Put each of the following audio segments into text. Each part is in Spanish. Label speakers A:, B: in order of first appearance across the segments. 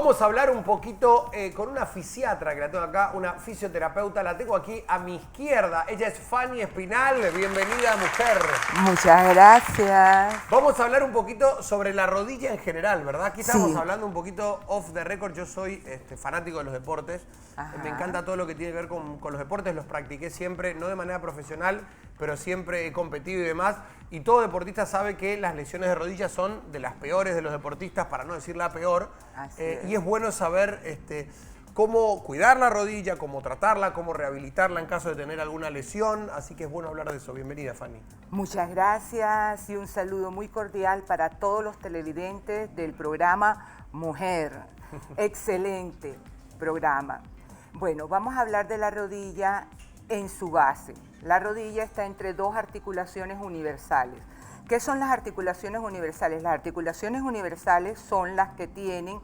A: Vamos a hablar un poquito con una fisiatra que la tengo acá, una fisioterapeuta. La tengo aquí a mi izquierda. Ella es Fanny Espinal. Bienvenida, mujer.
B: Muchas gracias.
A: Vamos a hablar un poquito sobre la rodilla en general, ¿verdad? Aquí estamos
B: Sí.
A: hablando un poquito off the record. Yo soy fanático de los deportes.
B: Ajá.
A: Me encanta todo lo que tiene que ver con los deportes. Los practiqué siempre, no de manera profesional, pero siempre he competido y demás. Y todo deportista sabe que las lesiones de rodillas son de las peores de los deportistas, para no decir la peor. Y es bueno saber cómo cuidar la rodilla, cómo tratarla, cómo rehabilitarla en caso de tener alguna lesión. Así que es bueno hablar de eso. Bienvenida, Fanny.
B: Muchas gracias y un saludo muy cordial para todos los televidentes del programa Mujer. Excelente programa. Bueno, vamos a hablar de la rodilla en su base. La rodilla está entre dos articulaciones universales. ¿Qué son las articulaciones universales? Las articulaciones universales son las que tienen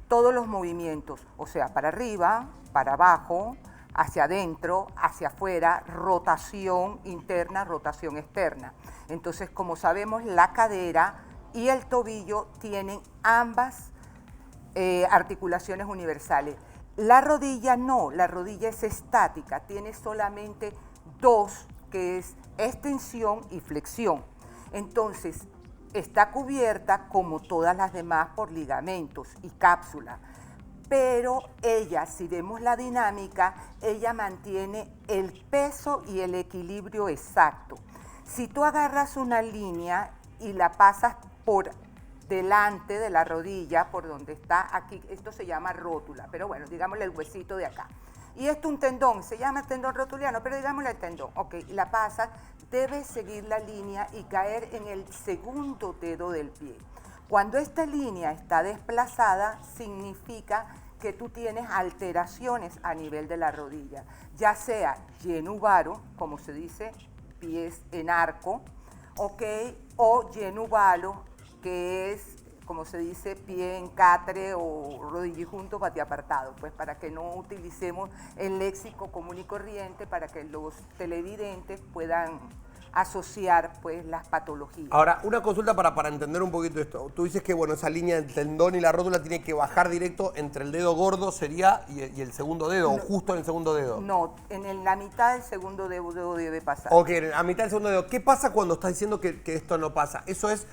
B: todos los movimientos, o sea, para arriba, para abajo, hacia adentro, hacia afuera, rotación interna, rotación externa. Entonces, como sabemos, la cadera y el tobillo tienen ambas articulaciones universales. La rodilla no, la rodilla es estática, tiene solamente dos, que es extensión y flexión. Entonces, está cubierta, como todas las demás, por ligamentos y cápsula. Pero ella, si vemos la dinámica, ella mantiene el peso y el equilibrio exacto. Si tú agarras una línea y la pasas por delante de la rodilla, por donde está aquí, esto se llama rótula, pero bueno, digámosle el huesito de acá. Y esto un tendón, se llama tendón rotuliano, pero digámosle el tendón. Ok, y la pasas, debes seguir la línea y caer en el segundo dedo del pie. Cuando esta línea está desplazada, significa que tú tienes alteraciones a nivel de la rodilla, ya sea genuvaro, como se dice, pies en arco, ok, o genuvalo, que es, como se dice, pie en catre o rodilla junto, pati apartado, pues para que no utilicemos el léxico común y corriente, para que los televidentes puedan asociar pues las patologías.
A: Ahora, una consulta para entender un poquito esto. Tú dices que bueno, esa línea del tendón y la rótula tiene que bajar directo entre el dedo gordo sería y el segundo dedo, o justo en el segundo dedo.
B: No, la mitad del segundo dedo debe pasar.
A: Ok, a mitad del segundo dedo. ¿Qué pasa cuando estás diciendo que esto no pasa? Eso es,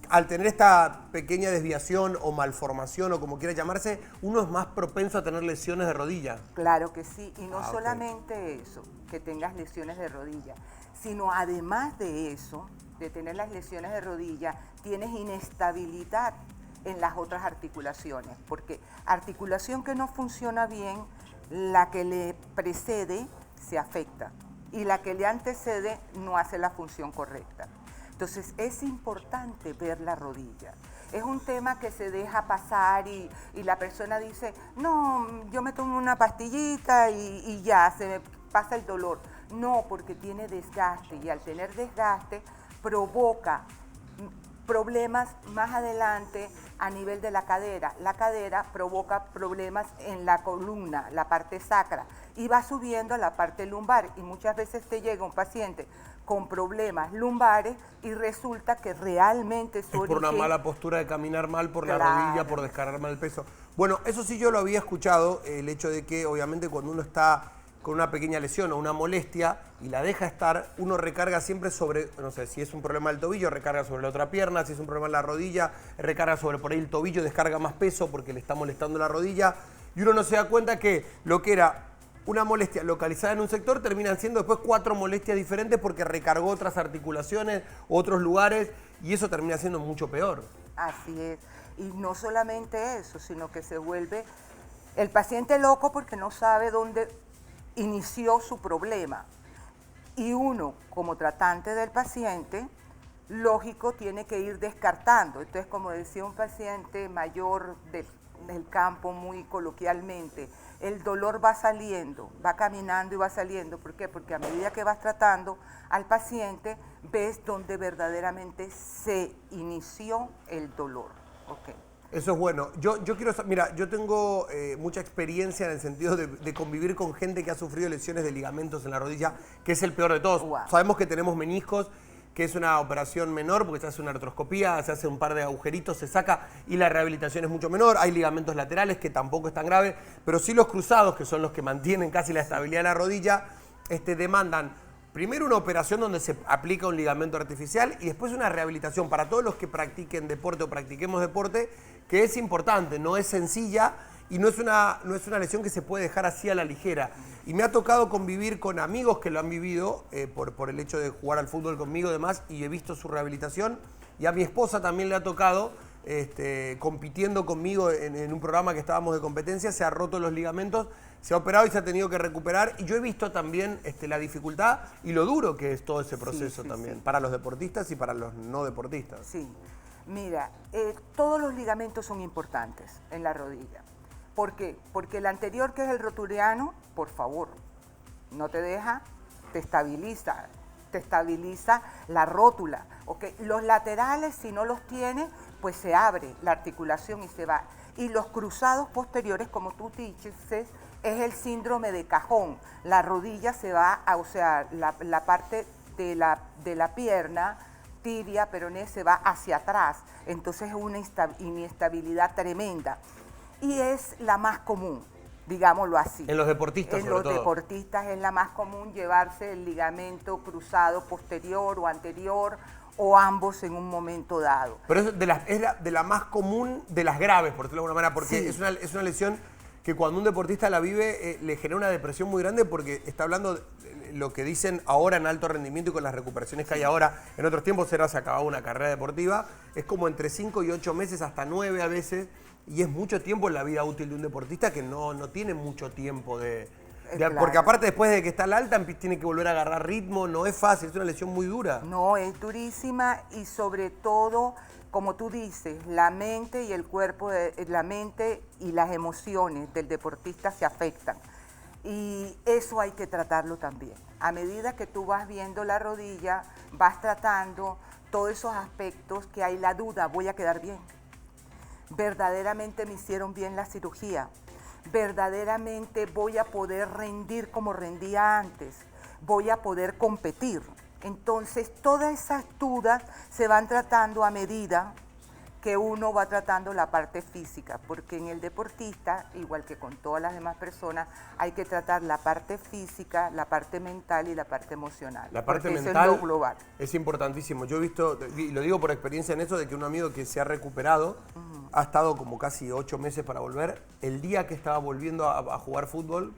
A: al tener esta pequeña desviación o malformación o como quiera llamarse, uno es más propenso a tener lesiones de rodilla.
B: Claro que sí, y no
A: ok.
B: solamente eso, que tengas lesiones de rodilla, sino además de eso, de tener las lesiones de rodilla, tienes inestabilidad en las otras articulaciones, porque articulación que no funciona bien, la que le precede se afecta y la que le antecede no hace la función correcta. Entonces es importante ver la rodilla. Es un tema que se deja pasar y la persona dice, no, yo me tomo una pastillita y ya, se me pasa el dolor. No, porque tiene desgaste y al tener desgaste provoca problemas más adelante a nivel de la cadera. La cadera provoca problemas en la columna, la parte sacra, y va subiendo a la parte lumbar. Y muchas veces te llega un paciente con problemas lumbares y resulta que realmente su
A: Es por una
B: origen...
A: mala postura de caminar mal por la
B: Claro.
A: rodilla, por descargar mal el peso. Bueno, eso sí yo lo había escuchado, el hecho de que obviamente cuando uno está con una pequeña lesión o una molestia y la deja estar, uno recarga siempre sobre, no sé, si es un problema del tobillo, recarga sobre la otra pierna, si es un problema en la rodilla, recarga sobre por ahí el tobillo, descarga más peso porque le está molestando la rodilla, y uno no se da cuenta que lo que era una molestia localizada en un sector terminan siendo después 4 molestias diferentes porque recargó otras articulaciones, otros lugares, y eso termina siendo mucho peor.
B: Así es. Y no solamente eso, sino que se vuelve el paciente loco porque no sabe dónde inició su problema. Y uno, como tratante del paciente, lógico, tiene que ir descartando. Entonces, como decía un paciente mayor del campo muy coloquialmente, el dolor va saliendo, va caminando y va saliendo. ¿Por qué? Porque a medida que vas tratando al paciente, ves dónde verdaderamente se inició el dolor. Okay.
A: Eso es bueno. Yo quiero, mira, yo tengo mucha experiencia en el sentido de convivir con gente que ha sufrido lesiones de ligamentos en la rodilla, que es el peor de todos.
B: Wow.
A: Sabemos que tenemos meniscos, que es una operación menor porque se hace una artroscopía, se hace un par de agujeritos, se saca y la rehabilitación es mucho menor. Hay ligamentos laterales que tampoco es tan grave, pero sí los cruzados, que son los que mantienen casi la estabilidad de la rodilla, demandan primero una operación donde se aplica un ligamento artificial y después una rehabilitación para todos los que practiquen deporte o practiquemos deporte, que es importante, no es sencilla y no es una lesión que se puede dejar así a la ligera. Y me ha tocado convivir con amigos que lo han vivido por el hecho de jugar al fútbol conmigo y demás, y he visto su rehabilitación. Y a mi esposa también le ha tocado, compitiendo conmigo en un programa que estábamos de competencia, se ha roto los ligamentos, se ha operado y se ha tenido que recuperar. Y yo he visto también la dificultad y lo duro que es todo ese proceso también, para los deportistas y para los no deportistas.
B: Sí, mira, todos los ligamentos son importantes en la rodilla. ¿Por qué? Porque el anterior, que es el rotuliano, por favor, no te deja, te estabiliza la rótula. ¿Okay? Los laterales, si no los tienes, pues se abre la articulación y se va. Y los cruzados posteriores, como tú dices, es el síndrome de cajón. La rodilla se va, o sea, la parte de la pierna, tibia, peroné, se va hacia atrás. Entonces es una inestabilidad tremenda. Y es la más común, digámoslo así.
A: En los deportistas, sobre todo.
B: En los deportistas es la más común llevarse el ligamento cruzado posterior o anterior o ambos en un momento dado.
A: Pero es de la más común de las graves, por decirlo de alguna manera, porque
B: sí,
A: es una lesión que cuando un deportista la vive le genera una depresión muy grande porque está hablando de lo que dicen ahora en alto rendimiento y con las recuperaciones que hay ahora. En otros tiempos se acababa una carrera deportiva, es como entre 5 y 8 meses, hasta 9 a veces, y es mucho tiempo en la vida útil de un deportista que no tiene mucho tiempo
B: claro.
A: Porque aparte después de que está al alta tiene que volver a agarrar ritmo, no es fácil, es una lesión muy dura.
B: No, es durísima y sobre todo, como tú dices, la mente y el cuerpo, la mente y las emociones del deportista se afectan. Y eso hay que tratarlo también. A medida que tú vas viendo la rodilla, vas tratando todos esos aspectos que hay la duda, voy a quedar bien. Verdaderamente me hicieron bien la cirugía, verdaderamente voy a poder rendir como rendía antes, voy a poder competir. Entonces todas esas dudas se van tratando a medida que uno va tratando la parte física, porque en el deportista, igual que con todas las demás personas, hay que tratar la parte física, la parte mental y la parte emocional.
A: La parte mental
B: eso es lo global.
A: Es importantísimo. Yo he visto, y lo digo por experiencia en eso, de que un amigo que se ha recuperado, ha estado como casi 8 meses para volver, el día que estaba volviendo a jugar fútbol,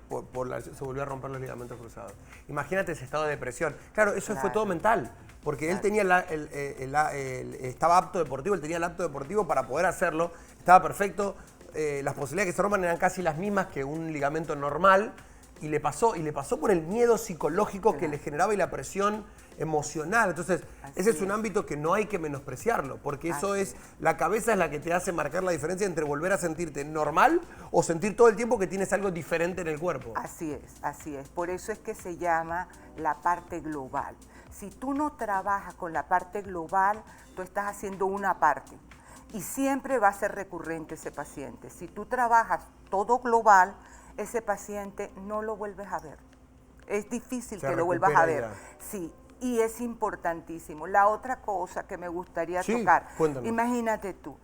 A: se volvió a romper los ligamentos cruzados. Imagínate ese estado de depresión. Claro, eso fue todo mental. Porque él tenía estaba apto deportivo, él tenía el apto deportivo para poder hacerlo, estaba perfecto, las posibilidades que se rompan eran casi las mismas que un ligamento normal, y le pasó por el miedo psicológico que le generaba y la presión emocional. Entonces, ese es un ámbito que no hay que menospreciarlo, porque eso la cabeza es la que te hace marcar la diferencia entre volver a sentirte normal o sentir todo el tiempo que tienes algo diferente en el cuerpo.
B: Así es. Por eso es que se llama la parte global. Si tú no trabajas con la parte global, tú estás haciendo una parte y siempre va a ser recurrente ese paciente. Si tú trabajas todo global, ese paciente no lo vuelves a ver. Es difícil que lo vuelvas a ver. Sí, y es importantísimo. La otra cosa que me gustaría tocar,
A: cuéntame.
B: Imagínate tú,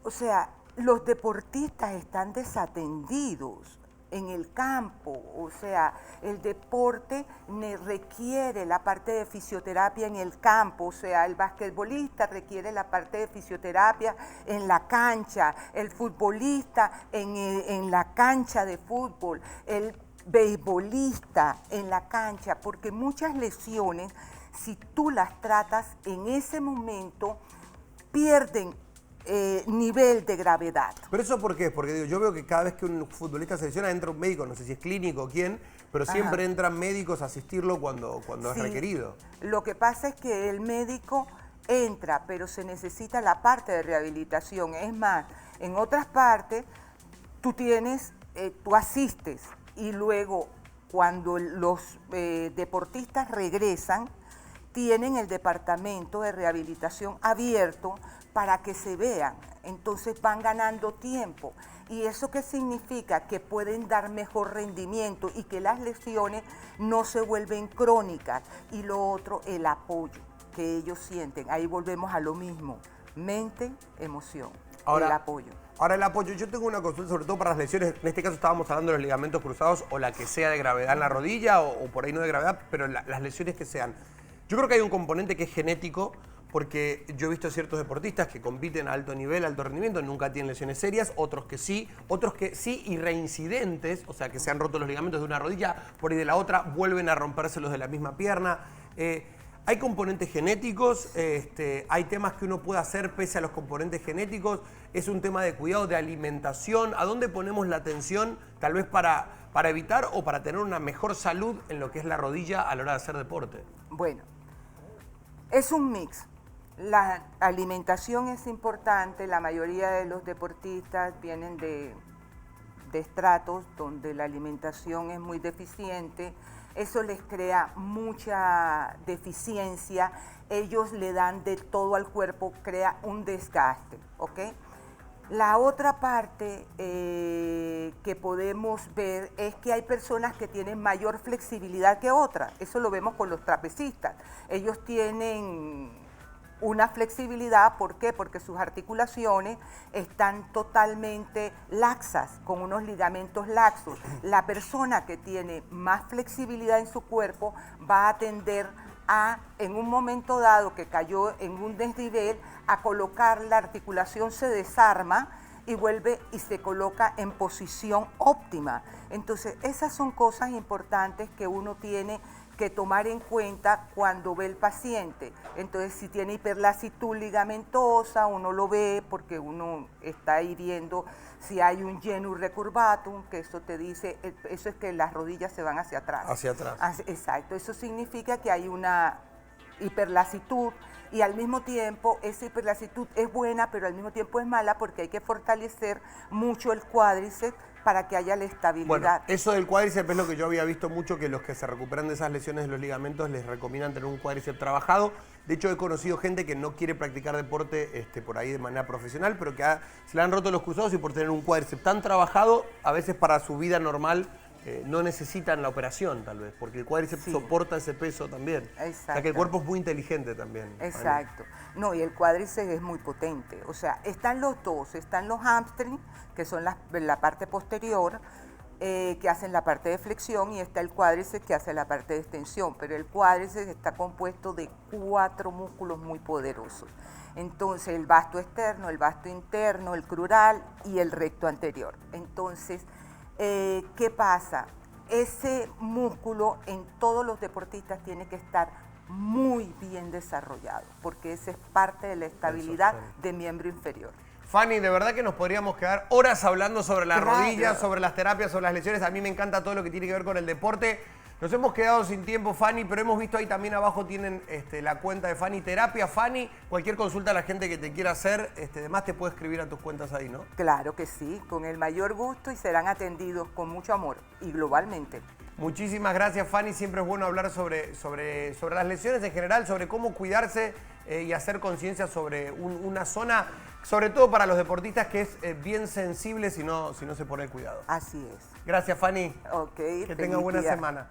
B: o sea, los deportistas están desatendidos en el campo, o sea, el deporte requiere la parte de fisioterapia en el campo, o sea, el basquetbolista requiere la parte de fisioterapia en la cancha, el futbolista en la cancha de fútbol, el beisbolista en la cancha, porque muchas lesiones, si tú las tratas en ese momento, pierden nivel de gravedad.
A: ¿Pero eso por qué? Porque digo, yo veo que cada vez que un futbolista se lesiona entra un médico, no sé si es clínico o quién, pero siempre entran médicos a asistirlo cuando es requerido.
B: Lo que pasa es que el médico entra, pero se necesita la parte de rehabilitación. Es más, en otras partes tú asistes y luego cuando los deportistas regresan, tienen el departamento de rehabilitación abierto para que se vean, entonces van ganando tiempo. ¿Y eso qué significa? Que pueden dar mejor rendimiento y que las lesiones no se vuelven crónicas. Y lo otro, el apoyo. que ellos sienten. Ahí volvemos a lo mismo, mente, emoción,
A: Ahora,
B: el apoyo.
A: Ahora el apoyo, yo tengo una consulta sobre todo para las lesiones, en este caso estábamos hablando de los ligamentos cruzados o la que sea de gravedad en la rodilla o por ahí no de gravedad, pero las lesiones que sean. Yo creo que hay un componente que es genético, porque yo he visto ciertos deportistas que compiten a alto nivel, alto rendimiento, nunca tienen lesiones serias, otros que sí y reincidentes, o sea que se han roto los ligamentos de una rodilla, por ahí de la otra, vuelven a rompérselos de la misma pierna. Hay componentes genéticos, hay temas que uno puede hacer pese a los componentes genéticos, es un tema de cuidado, de alimentación, ¿a dónde ponemos la atención tal vez para evitar o para tener una mejor salud en lo que es la rodilla a la hora de hacer deporte?
B: Bueno, es un mix. La alimentación es importante, la mayoría de los deportistas vienen de estratos donde la alimentación es muy deficiente, eso les crea mucha deficiencia, ellos le dan de todo al cuerpo, crea un desgaste, ¿ok? La otra parte que podemos ver es que hay personas que tienen mayor flexibilidad que otras, eso lo vemos con los trapecistas, ellos tienen una flexibilidad, ¿por qué? Porque sus articulaciones están totalmente laxas, con unos ligamentos laxos. La persona que tiene más flexibilidad en su cuerpo va a tender a, en un momento dado que cayó en un desnivel, a colocar la articulación, se desarma y vuelve y se coloca en posición óptima. Entonces, esas son cosas importantes que uno tiene que tomar en cuenta cuando ve el paciente. Entonces, si tiene hiperlasitud ligamentosa, uno lo ve porque uno está ahí viendo si hay un genu recurvatum, que eso te dice, eso es que las rodillas se van hacia atrás.
A: Hacia atrás.
B: Exacto, eso significa que hay una hiperlasitud y al mismo tiempo esa hiperlasitud es buena, pero al mismo tiempo es mala porque hay que fortalecer mucho el cuádriceps para que haya la estabilidad.
A: Bueno, eso del cuádriceps es lo que yo había visto mucho, que los que se recuperan de esas lesiones de los ligamentos les recomiendan tener un cuádriceps trabajado. De hecho, he conocido gente que no quiere practicar deporte por ahí de manera profesional, pero que se le han roto los cruzados y por tener un cuádriceps tan trabajado, a veces para su vida normal no necesitan la operación, tal vez, porque el cuádriceps soporta ese peso también.
B: Exacto.
A: O sea que el cuerpo es muy inteligente también.
B: Exacto. No, y el cuádriceps es muy potente. O sea, están los dos, están los hamstrings, que son la parte posterior, que hacen la parte de flexión, y está el cuádriceps que hace la parte de extensión, pero el cuádriceps está compuesto de 4 músculos muy poderosos. Entonces, el vasto externo, el vasto interno, el crural y el recto anterior. Entonces, ¿qué pasa? Ese músculo en todos los deportistas tiene que estar muy bien desarrollado, porque esa es parte de la estabilidad de miembro inferior.
A: Fanny, de verdad que nos podríamos quedar horas hablando sobre las rodillas, sobre las terapias, sobre las lesiones. A mí me encanta todo lo que tiene que ver con el deporte. Nos hemos quedado sin tiempo, Fanny, pero hemos visto ahí también abajo tienen la cuenta de Fanny Terapia. Fanny, cualquier consulta a la gente que te quiera hacer, además te puede escribir a tus cuentas ahí, ¿no?
B: Claro que sí, con el mayor gusto, y serán atendidos con mucho amor y globalmente.
A: Muchísimas gracias, Fanny. Siempre es bueno hablar sobre las lesiones en general, sobre cómo cuidarse y hacer conciencia sobre una zona, sobre todo para los deportistas, que es bien sensible si no se pone cuidado.
B: Así es.
A: Gracias, Fanny.
B: Ok,
A: que tenga buena semana.